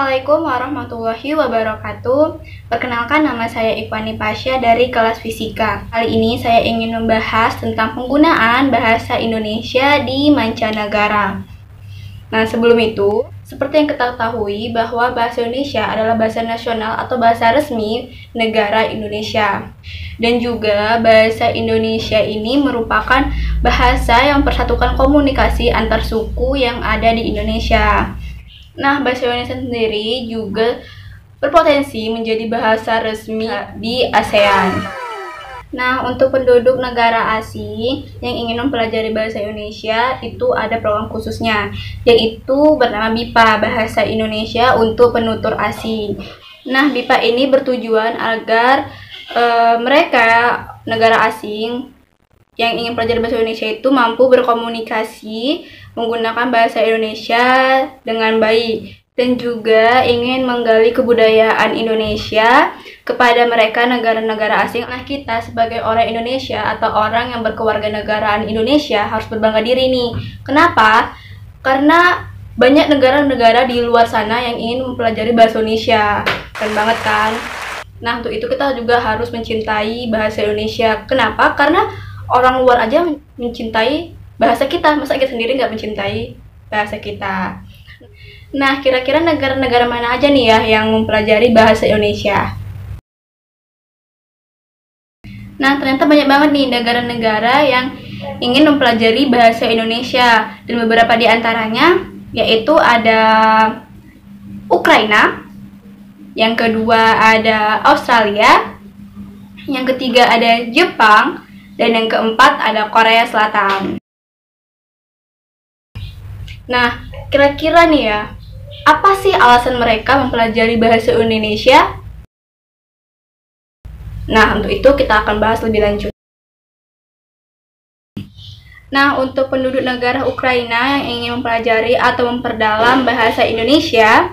Assalamualaikum warahmatullahi wabarakatuh. Perkenalkan, nama saya Ikhwani Pasha dari kelas Fisika. Kali ini saya ingin membahas tentang penggunaan bahasa Indonesia di mancanegara. Nah, sebelum itu, seperti yang kita ketahui bahwa bahasa Indonesia adalah bahasa nasional atau bahasa resmi negara Indonesia. Dan juga bahasa Indonesia ini merupakan bahasa yang mempersatukan komunikasi antar suku yang ada di Indonesia. Nah, bahasa Indonesia sendiri juga berpotensi menjadi bahasa resmi di ASEAN. Nah, untuk penduduk negara asing yang ingin mempelajari bahasa Indonesia, itu ada program khususnya, yaitu bernama BIPA, Bahasa Indonesia untuk Penutur Asing. Nah, BIPA ini bertujuan agar mereka, negara asing, yang ingin belajar bahasa Indonesia itu mampu berkomunikasi menggunakan bahasa Indonesia dengan baik, dan juga ingin menggali kebudayaan Indonesia kepada mereka negara-negara asing. Nah, kita sebagai orang Indonesia atau orang yang berkewarganegaraan Indonesia harus berbangga diri nih. Kenapa? Karena banyak negara-negara di luar sana yang ingin mempelajari bahasa Indonesia. Keren banget kan? Nah, untuk itu kita juga harus mencintai bahasa Indonesia. Kenapa? Karena orang luar aja mencintai bahasa kita, masa kita sendiri nggak mencintai bahasa kita? Nah, kira-kira negara-negara mana aja nih ya yang mempelajari bahasa Indonesia? Nah, ternyata banyak banget nih negara-negara yang ingin mempelajari bahasa Indonesia, dan beberapa di antaranya yaitu ada Ukraina, yang kedua ada Australia, yang ketiga ada Jepang, dan yang keempat ada Korea Selatan. Nah, kira-kira nih ya, apa sih alasan mereka mempelajari bahasa Indonesia? Nah, untuk itu kita akan bahas lebih lanjut. Nah, untuk penduduk negara Ukraina yang ingin mempelajari atau memperdalam bahasa Indonesia,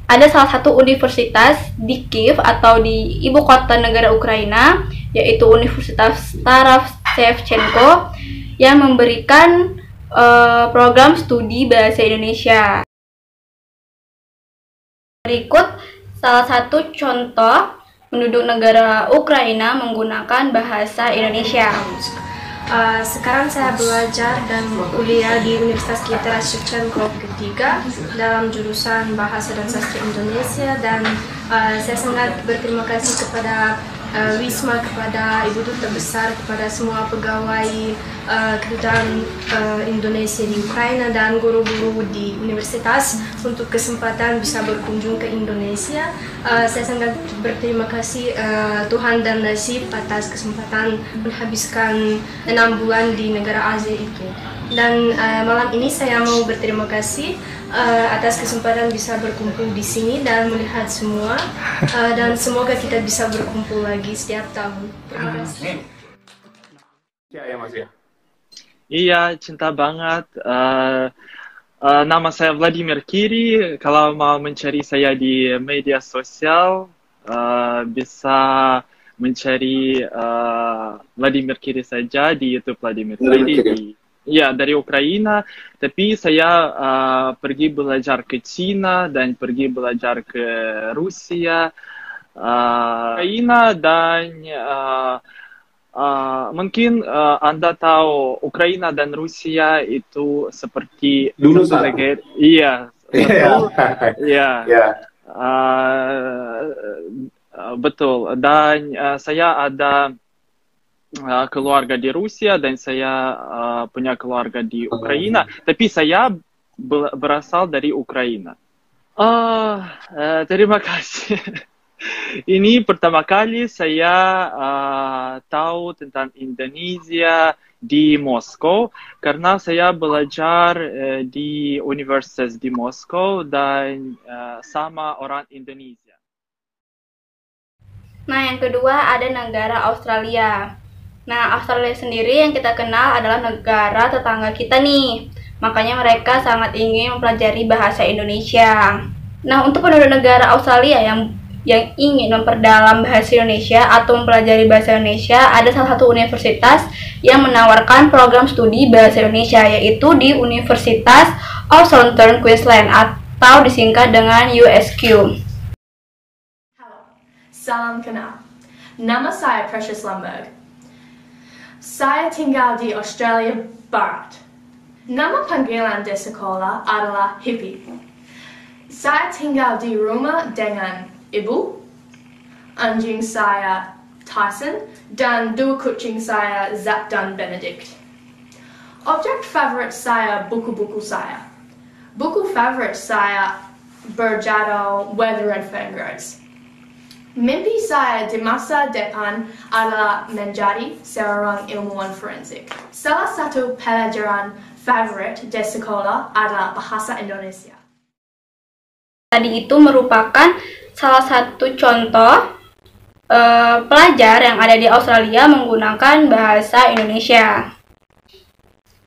ada salah satu universitas di Kiev atau di ibu kota negara Ukraina, yaitu Universitas Taras Shevchenko, yang memberikan program studi bahasa Indonesia. Berikut salah satu contoh penduduk negara Ukraina menggunakan bahasa Indonesia. Sekarang saya belajar dan kuliah di Universitas Taras Shevchenko ketiga dalam jurusan Bahasa dan Sastra Indonesia, dan saya sangat berterima kasih kepada Wisma, kepada Ibu Duta Besar, kepada semua pegawai kedutaan Indonesia di Ukraina dan guru-guru di universitas untuk kesempatan bisa berkunjung ke Indonesia. Saya sangat berterima kasih Tuhan dan nasib atas kesempatan menghabiskan 6 bulan di negara Asia itu. Dan malam ini saya mau berterima kasih atas kesempatan bisa berkumpul di sini dan melihat semua, dan semoga kita bisa berkumpul lagi setiap tahun. Terima kasih. Ya Mas ya. Iya, cinta banget. Nama saya Vladimir Kiri. Kalau mau mencari saya di media sosial, bisa mencari Vladimir Kiri saja di YouTube. Vladimir Kiri. Iya, dari Ukraina, tapi saya pergi belajar ke Cina dan pergi belajar ke Rusia, Ukraina, dan mungkin Anda tahu Ukraina dan Rusia itu seperti dulu negara. Iya, betul. Iya, betul. Dan saya ada keluarga di Rusia dan saya punya keluarga di Ukraina, tapi saya berasal dari Ukraina. Terima kasih. Ini pertama kali saya tahu tentang Indonesia di Moskow karena saya belajar di Universitas di Moskow dan sama orang Indonesia. Nah, yang kedua ada negara Australia. Nah, Australia sendiri yang kita kenal adalah negara tetangga kita nih. Makanya mereka sangat ingin mempelajari bahasa Indonesia. Nah, untuk penduduk negara Australia yang ingin memperdalam bahasa Indonesia atau mempelajari bahasa Indonesia, ada salah satu universitas yang menawarkan program studi bahasa Indonesia, yaitu di Universitas of Southern Queensland atau disingkat dengan USQ. Salam kenal. Nama saya Precious Lamberg. Saya tinggal di Australia Barat. Nama panggilan di sekolah adalah Hippie. Saya tinggal di rumah dengan ibu, anjing saya Tyson, dan dua kucing saya Zap dan Benedict. Objek favorit saya buku-buku saya. Buku favorit saya Berjado, Weather and Fangirls. Mimpi saya di masa depan adalah menjadi seorang ilmuwan forensik. Salah satu pelajaran favorit di sekolah adalah bahasa Indonesia. Tadi itu merupakan salah satu contoh pelajar yang ada di Australia menggunakan bahasa Indonesia.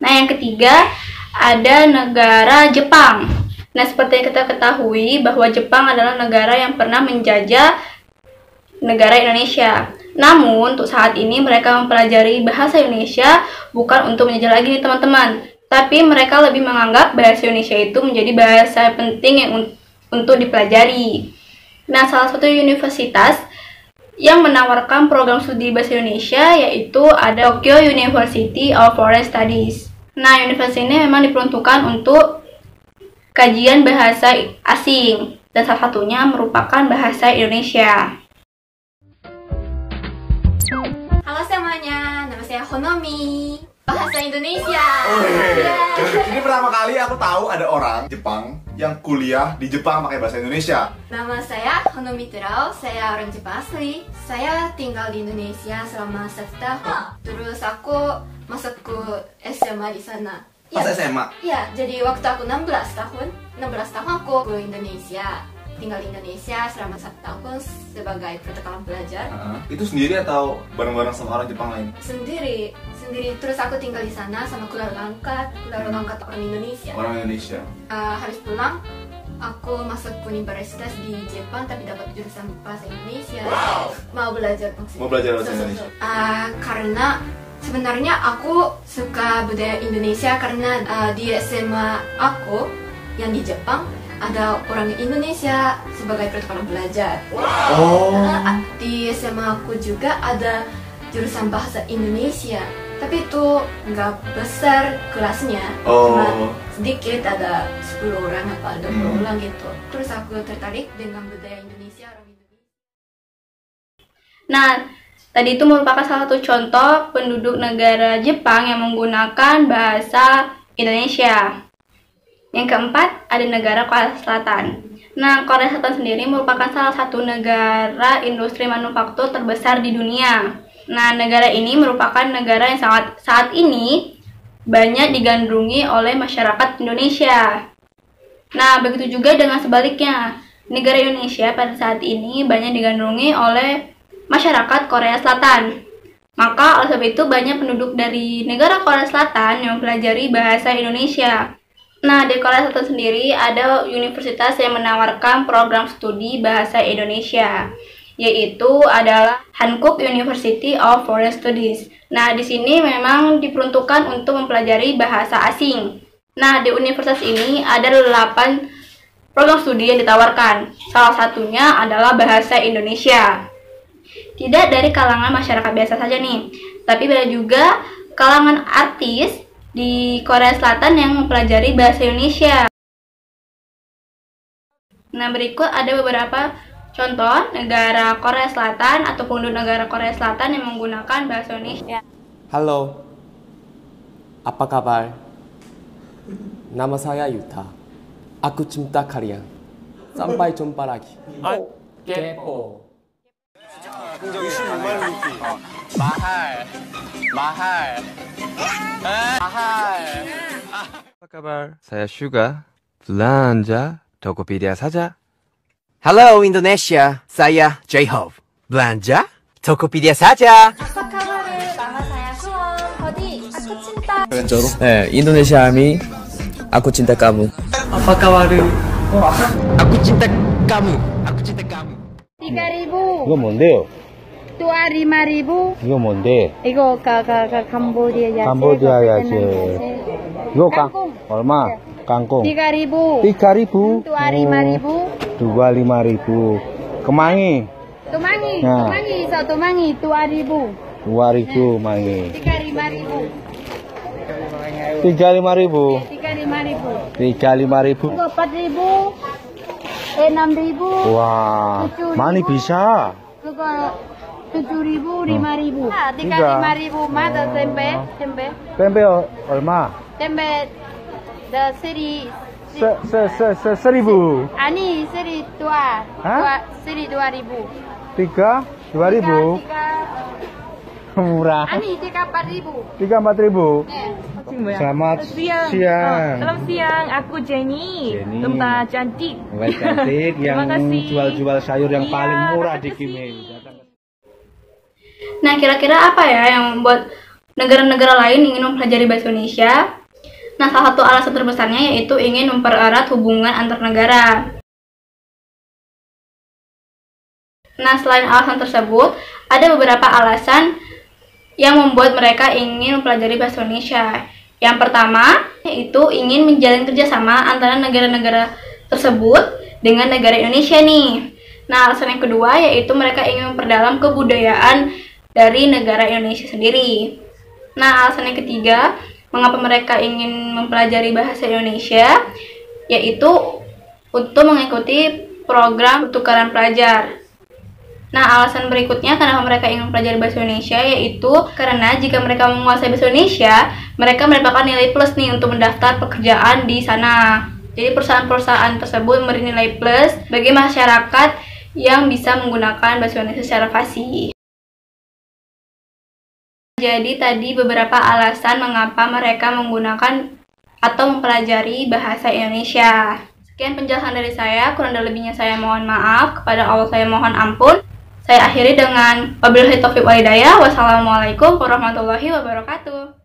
Nah, yang ketiga ada negara Jepang. Nah, seperti yang kita ketahui bahwa Jepang adalah negara yang pernah menjajah negara Indonesia. Namun, untuk saat ini mereka mempelajari bahasa Indonesia bukan untuk menjajah lagi nih teman-teman. Tapi mereka lebih menganggap bahasa Indonesia itu menjadi bahasa penting yang untuk dipelajari. Nah, salah satu universitas yang menawarkan program studi bahasa Indonesia yaitu ada Tokyo University of Foreign Studies. Nah, universitas ini memang diperuntukkan untuk kajian bahasa asing dan salah satunya merupakan bahasa Indonesia. Halo semuanya, nama saya Honomi. Bahasa Indonesia. Ini pertama kali aku tahu ada orang Jepang yang kuliah di Jepang pakai bahasa Indonesia. Nama saya Honomi Terao, saya orang Jepang asli. Saya tinggal di Indonesia selama 1 tahun. Terus aku masuk ke SMA di sana. Pas SMA? Iya, jadi waktu aku 16 tahun aku ke Indonesia. Tinggal di Indonesia selama 1 tahun sebagai protokoler belajar. Itu sendiri atau bareng-bareng sama orang Jepang lain? Sendiri. Terus aku tinggal di sana sama keluarga angkat orang Indonesia. Orang Indonesia. Habis pulang, aku masuk universitas di Jepang tapi dapat jurusan bahasa Indonesia. Wow. Mau belajar maksudnya. Mau belajar bahasa Indonesia. Karena sebenarnya aku suka budaya Indonesia karena di SMA aku yang di Jepang ada orang Indonesia sebagai protokoler belajar. Di SMA aku juga ada jurusan bahasa Indonesia, tapi itu nggak besar kelasnya, cuma sedikit, ada 10 orang apa 20 orang gitu. Terus aku tertarik dengan budaya Indonesia, orang Indonesia. Nah, tadi itu merupakan salah satu contoh penduduk negara Jepang yang menggunakan bahasa Indonesia. Yang keempat, ada negara Korea Selatan. Nah, Korea Selatan sendiri merupakan salah satu negara industri manufaktur terbesar di dunia. Nah, negara ini merupakan negara yang saat ini banyak digandrungi oleh masyarakat Indonesia. Nah, begitu juga dengan sebaliknya. Negara Indonesia pada saat ini banyak digandrungi oleh masyarakat Korea Selatan. Maka oleh sebab itu banyak penduduk dari negara Korea Selatan yang mempelajari bahasa Indonesia. Nah, di Korea Selatan sendiri ada universitas yang menawarkan program studi bahasa Indonesia, yaitu adalah Hankook University of Foreign Studies. Nah, di sini memang diperuntukkan untuk mempelajari bahasa asing. Nah, di universitas ini ada 8 program studi yang ditawarkan. Salah satunya adalah bahasa Indonesia. Tidak dari kalangan masyarakat biasa saja nih, tapi ada juga kalangan artis di Korea Selatan yang mempelajari bahasa Indonesia. Nah, berikut ada beberapa contoh negara Korea Selatan atau penduduk negara Korea Selatan yang menggunakan bahasa Indonesia. Halo, apa kabar? Nama saya Yuta. Aku cinta kalian. Sampai jumpa lagi. Kepo. Mahal. Apa kabar? Saya Suga. Belanja Tokopedia saja. Halo Indonesia, saya J-Hope. Belanja Tokopedia saja. Apa kabar? Nama saya Suwon. Hodi, aku cinta. Indonesia Army. Aku cinta kamu. Apa kabar? Aku cinta kamu. Aku cinta kamu. 3,000. 이거 뭔데요? 또 5,000. 이거 뭔데? 이거 캄보디아 야채. 캄보디아 야채. 이거 얼마? Kangkung. 3.000. 3.000. 25.000. 25.000. Kemangi. Tumangi, Nah. tumangi, satu mangi 2.000. 2.000 mangi. 35.000. 35.000. 35.000. 35.000. 4.000. 6.000. Wah, mani bisa. 7.000, 5.000. 35.000 mah ada tempe, tempe. Tempe 얼마? Tempe the seri 1.000. ani seri tua. Hah? Seri 2.000. 2.000. Murah. Ani 4.000. 4.000. Selamat siang. Selamat siang, aku Jenny. Mbak cantik. Mbak cantik yang Terima kasih. jual-jual sayur yang Iya, paling murah di terima kasih. Kimei. Nah, kira-kira apa ya yang membuat negara-negara lain ingin mempelajari bahasa Indonesia? Nah, salah satu alasan terbesarnya yaitu ingin mempererat hubungan antar negara. Nah, selain alasan tersebut, ada beberapa alasan yang membuat mereka ingin mempelajari bahasa Indonesia. Yang pertama, yaitu ingin menjalin kerjasama antara negara-negara tersebut dengan negara Indonesia nih. Nah, alasan yang kedua yaitu mereka ingin memperdalam kebudayaan dari negara Indonesia sendiri. Nah, alasan yang ketiga, mengapa mereka ingin mempelajari bahasa Indonesia, yaitu untuk mengikuti program pertukaran pelajar. Nah, alasan berikutnya kenapa mereka ingin mempelajari bahasa Indonesia, yaitu karena jika mereka menguasai bahasa Indonesia, mereka mendapatkan nilai plus nih untuk mendaftar pekerjaan di sana. Jadi perusahaan-perusahaan tersebut memberi nilai plus bagi masyarakat yang bisa menggunakan bahasa Indonesia secara fasih. Jadi tadi beberapa alasan mengapa mereka menggunakan atau mempelajari bahasa Indonesia. Sekian penjelasan dari saya, kurang dan lebihnya saya mohon maaf, kepada Allah saya mohon ampun. Saya akhiri dengan wabillahi taufiq wal hidayah. Wassalamualaikum warahmatullahi wabarakatuh.